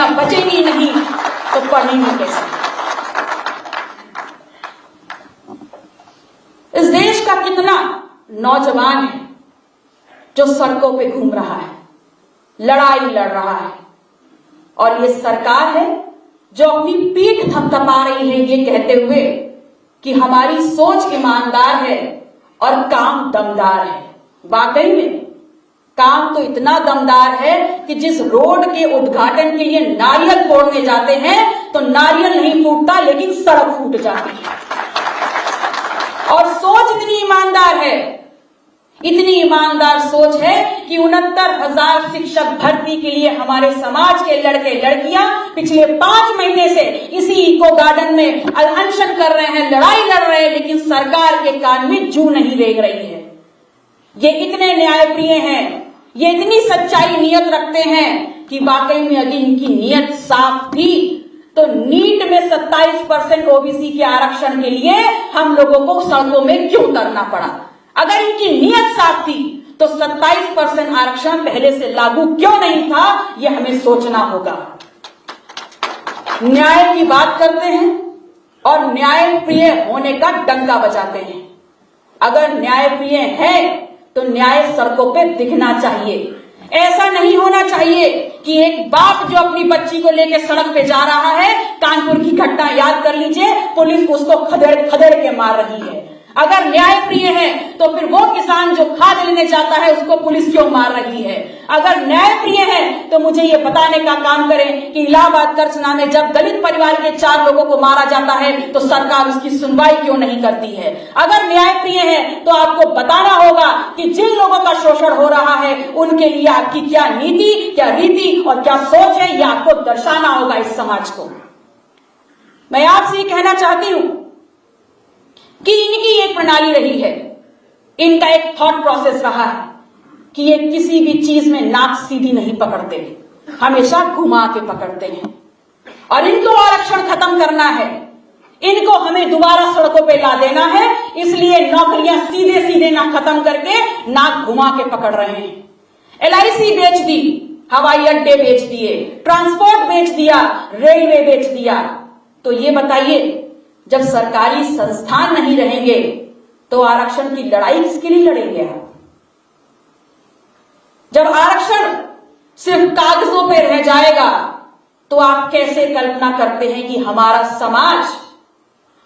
बेटियां बचेंगी नहीं तो पढ़ेंगी कैसे? इस देश का कितना नौजवान है जो सड़कों पे घूम रहा है, लड़ाई लड़ रहा है, और ये सरकार है जो अपनी पीठ थपथपा रही है ये कहते हुए कि हमारी सोच ईमानदार है और काम दमदार है। वाकई में काम तो इतना दमदार है कि जिस रोड के उद्घाटन के लिए नारियल फोड़ने जाते हैं तो नारियल नहीं फूटता लेकिन सड़क फूट जाती है। और सोच इतनी ईमानदार है, इतनी ईमानदार सोच है कि 69,000 शिक्षक भर्ती के लिए हमारे समाज के लड़के लड़कियां पिछले 5 महीने से इसी इको गार्डन में अनशन कर रहे हैं, लड़ाई लड़ रहे हैं, लेकिन सरकार के कान में जू नहीं रेंग रही है। ये इतने न्यायप्रिय हैं, ये इतनी सच्चाई नीयत रखते हैं कि वाकई में यदि इनकी नीयत साफ थी तो नीट में 27% ओबीसी के आरक्षण के लिए हम लोगों को सड़कों में क्यों उतरना पड़ा? अगर इनकी नीयत साफ थी तो 27% आरक्षण पहले से लागू क्यों नहीं था? यह हमें सोचना होगा। न्याय की बात करते हैं और न्यायप्रिय होने का डंका बजाते हैं। अगर न्यायप्रिय है तो न्याय सड़कों पे दिखना चाहिए। ऐसा नहीं होना चाहिए कि एक बाप जो अपनी बच्ची को लेकर सड़क पे जा रहा है, कानपुर की घटना याद कर लीजिए, पुलिस उसको खदेड़ के मार रही है। अगर न्यायप्रिय है तो फिर वो किसान जो खाद लेने जाता है उसको पुलिस क्यों मार रही है? अगर न्यायप्रिय है तो मुझे ये बताने का काम करें कि इलाहाबाद कर्चना में जब दलित परिवार के 4 लोगों को मारा जाता है तो सरकार उसकी सुनवाई क्यों नहीं करती है? अगर न्यायप्रिय है तो आपको बताना होगा कि जिन लोगों का शोषण हो रहा है उनके लिए आपकी क्या नीति, क्या रीति और क्या सोच है, यह आपको दर्शाना होगा इस समाज को। मैं आपसे ये कहना चाहती हूं कि इनकी एक प्रणाली रही है, इनका एक थॉट प्रोसेस रहा है कि ये किसी भी चीज में नाक सीधी नहीं पकड़ते, हमेशा घुमा के पकड़ते हैं। और इनको आरक्षण खत्म करना है, इनको हमें दोबारा सड़कों पे ला देना है, इसलिए नौकरियां सीधे सीधे ना खत्म करके नाक घुमा के पकड़ रहे हैं। LIC बेच दी, हवाई अड्डे बेच दिए, ट्रांसपोर्ट बेच दिया, रेलवे बेच दिया। तो ये बताइए, जब सरकारी संस्थान नहीं रहेंगे तो आरक्षण की लड़ाई किसके लिए लड़ेंगे आप? जब आरक्षण सिर्फ कागजों पे रह जाएगा तो आप कैसे कल्पना करते हैं कि हमारा समाज,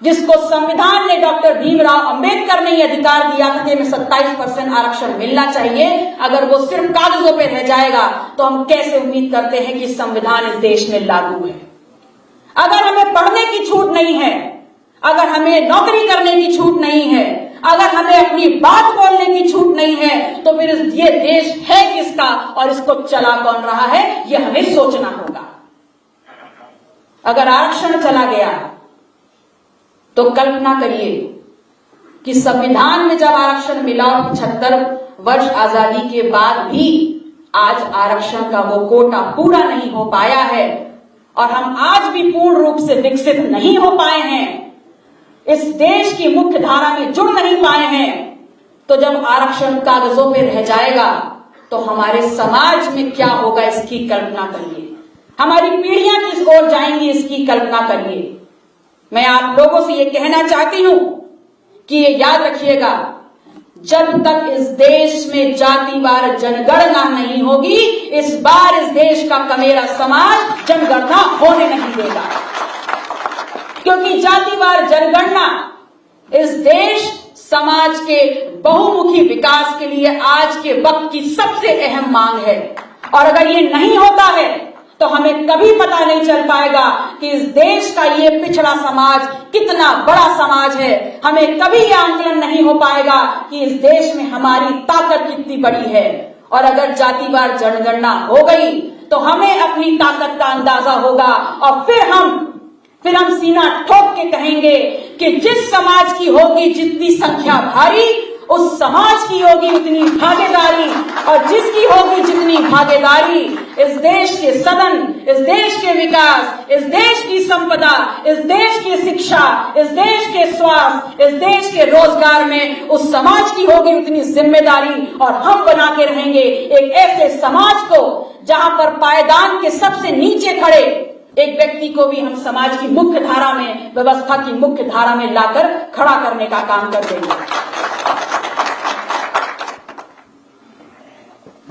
जिसको संविधान ने डॉक्टर भीमराव अंबेडकर ने यह अधिकार दिया था कि हमें 27% आरक्षण मिलना चाहिए, अगर वो सिर्फ कागजों पे रह जाएगा तो हम कैसे उम्मीद करते हैं कि संविधान इस देश में लागू है? अगर हमें पढ़ने की छूट नहीं है, अगर हमें नौकरी करने की छूट नहीं है, अगर हमें अपनी बात बोलने की छूट नहीं है, तो फिर ये देश है किसका और इसको चला कौन रहा है, यह हमें सोचना होगा। अगर आरक्षण चला गया तो कल्पना करिए कि संविधान में जब आरक्षण मिला, 75 वर्ष आजादी के बाद भी आज आरक्षण का वो कोटा पूरा नहीं हो पाया है और हम आज भी पूर्ण रूप से विकसित नहीं हो पाए हैं, इस देश की मुख्य धारा में जुड़ नहीं पाए हैं। तो जब आरक्षण कागजों पे रह जाएगा तो हमारे समाज में क्या होगा, इसकी कल्पना करिए। हमारी पीढ़ियां किस ओर जाएंगी, इसकी कल्पना करिए। मैं आप लोगों से ये कहना चाहती हूं कि ये याद रखिएगा, जब तक इस देश में जातिवार जनगणना नहीं होगी, इस बार इस देश का कमेरा समाज जनगणना होने नहीं देगा। क्योंकि जातिवार जनगणना इस देश समाज के बहुमुखी विकास के लिए आज के वक्त की सबसे अहम मांग है। और अगर ये नहीं होता है तो हमें कभी पता नहीं चल पाएगा कि इस देश का ये पिछड़ा समाज कितना बड़ा समाज है। हमें कभी यह आंकलन नहीं हो पाएगा कि इस देश में हमारी ताकत कितनी बड़ी है। और अगर जातिवार जनगणना हो गई तो हमें अपनी ताकत का अंदाजा होगा और फिर हम सीना ठोक के कहेंगे कि जिस समाज की होगी जितनी संख्या भारी, उस समाज की होगी उतनी भागीदारी, और जिसकी होगी जितनी भागीदारी इस देश के सदन, इस देश के विकास, इस देश की संपदा, इस देश की शिक्षा, इस देश के स्वास्थ्य, इस देश के रोजगार में उस समाज की होगी उतनी जिम्मेदारी। और हम बना के रहेंगे एक ऐसे समाज को जहां पर पायदान के सबसे नीचे खड़े एक व्यक्ति को भी हम समाज की मुख्य धारा में, व्यवस्था की मुख्य धारा में लाकर खड़ा करने का काम कर देंगे।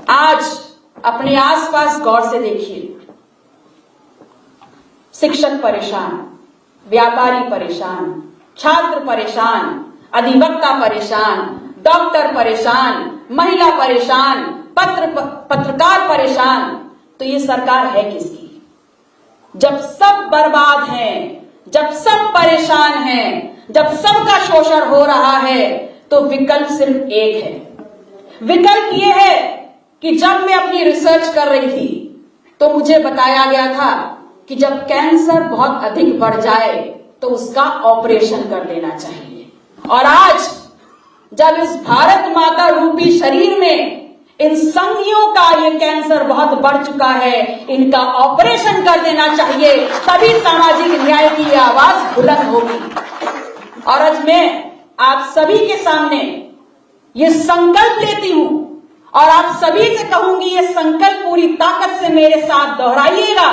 आज अपने आसपास गौर से देखिए, शिक्षक परेशान, व्यापारी परेशान, छात्र परेशान, अधिवक्ता परेशान, डॉक्टर परेशान, महिला परेशान, पत्रकार परेशान। तो ये सरकार है किसकी? जब सब बर्बाद हैं, जब सब परेशान हैं, जब सबका शोषण हो रहा है, तो विकल्प सिर्फ एक है। विकल्प ये है कि जब मैं अपनी रिसर्च कर रही थी तो मुझे बताया गया था कि जब कैंसर बहुत अधिक बढ़ जाए तो उसका ऑपरेशन कर देना चाहिए। और आज जब इस भारत माता रूपी शरीर में इन संगियों का ये कैंसर बहुत बढ़ चुका है, इनका ऑपरेशन कर देना चाहिए, तभी सामाजिक न्याय की ये आवाज बुलंद होगी। और आज मैं आप सभी के सामने ये संकल्प लेती हूं और आप सभी से कहूंगी, ये संकल्प पूरी ताकत से मेरे साथ दोहराइएगा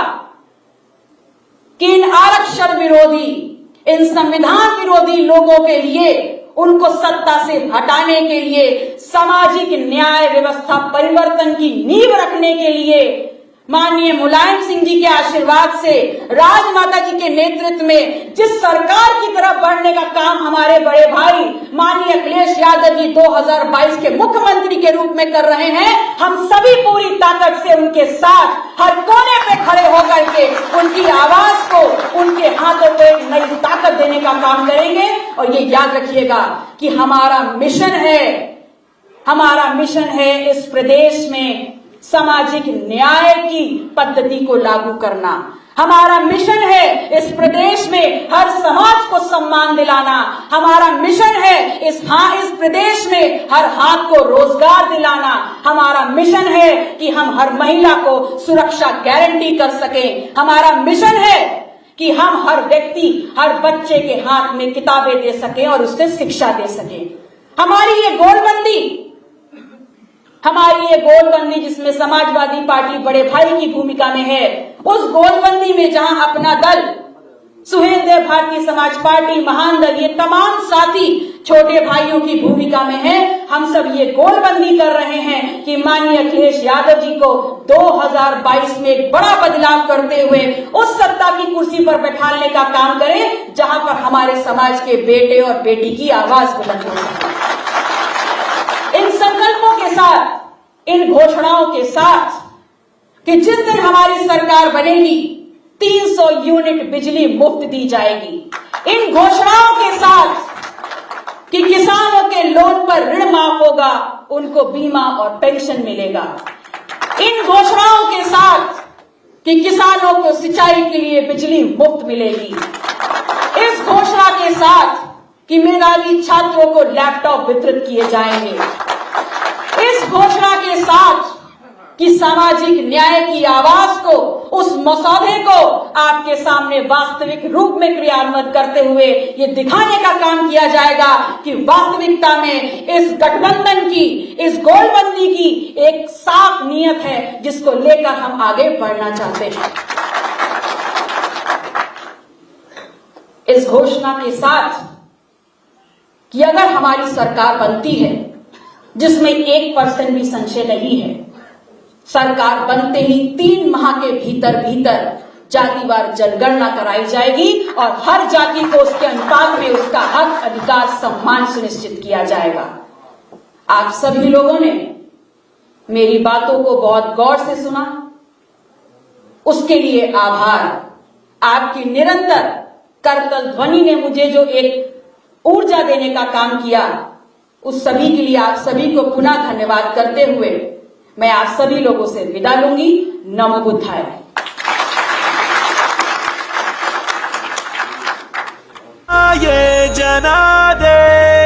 कि इन आरक्षण विरोधी, इन संविधान विरोधी लोगों के लिए, उनको सत्ता से हटाने के लिए, सामाजिक न्याय व्यवस्था परिवर्तन की नींव रखने के लिए माननीय मुलायम सिंह जी के आशीर्वाद से, राजमाता जी के नेतृत्व में जिस सरकार की तरफ बढ़ने का काम हमारे बड़े भाई माननीय अखिलेश यादव जी 2022 के मुख्यमंत्री के रूप में कर रहे हैं, हम सभी पूरी ताकत से उनके साथ हर कोने पे खड़े होकर के उनकी आवाज को, उनके हाथों को एक नई ताकत देने का काम करेंगे। और ये याद रखिएगा कि हमारा मिशन है इस प्रदेश में सामाजिक न्याय की पद्धति को लागू करना। हमारा मिशन है इस प्रदेश में हर समाज को सम्मान दिलाना। हमारा मिशन है इस प्रदेश में हर हाथ को रोजगार दिलाना। हमारा मिशन है कि हम हर महिला को सुरक्षा गारंटी कर सकें। हमारा मिशन है कि हम हर व्यक्ति, हर बच्चे के हाथ में किताबें दे सकें और उससे शिक्षा दे सकें। हमारी ये गोलबंदी जिसमें समाजवादी पार्टी बड़े भाई की भूमिका में है, उस गोलबंदी में जहां अपना दल, सुहेलदेव भारतीय समाज पार्टी, महान दल, ये तमाम साथी छोटे भाइयों की भूमिका में है, हम सब ये गोलबंदी कर रहे हैं कि माननीय अखिलेश यादव जी को 2022 में एक बड़ा बदलाव करते हुए उस सत्ता की कुर्सी पर बैठाने का काम करें जहां पर हमारे समाज के बेटे और बेटी की आवाज बुलंद हो सके। इन संकल्पों के साथ, इन घोषणाओं के साथ कि जिस दिन हमारी सरकार बनेगी 300 यूनिट बिजली मुफ्त दी जाएगी, इन घोषणाओं के साथ कि किसानों के लोन पर ऋण माफ होगा, उनको बीमा और पेंशन मिलेगा, इन घोषणाओं के साथ कि किसानों को सिंचाई के लिए बिजली मुफ्त मिलेगी, इस घोषणा के साथ कि मेधावी छात्रों को लैपटॉप वितरित किए जाएंगे, इस घोषणा के साथ कि सामाजिक न्याय की आवाज को, उस मसौदे को आपके सामने वास्तविक रूप में क्रियान्वित करते हुए ये दिखाने का काम किया जाएगा कि वास्तविकता में इस गठबंधन की, इस गोलबंदी की एक साफ नीयत है जिसको लेकर हम आगे बढ़ना चाहते हैं। इस घोषणा के साथ कि अगर हमारी सरकार बनती है जिसमें 1% भी संशय नहीं है, सरकार बनते ही 3 माह के भीतर जातिवार जनगणना कराई जाएगी और हर जाति को उसके अनुपात में उसका हक, अधिकार, सम्मान सुनिश्चित किया जाएगा। आप सभी लोगों ने मेरी बातों को बहुत गौर से सुना, उसके लिए आभार। आपकी निरंतर करतल ध्वनि ने मुझे जो एक ऊर्जा देने का काम किया, उस सभी के लिए आप सभी को पुनः धन्यवाद करते हुए मैं आप सभी लोगों से विदा लूंगी। नमो बुद्धाय। ये जना दे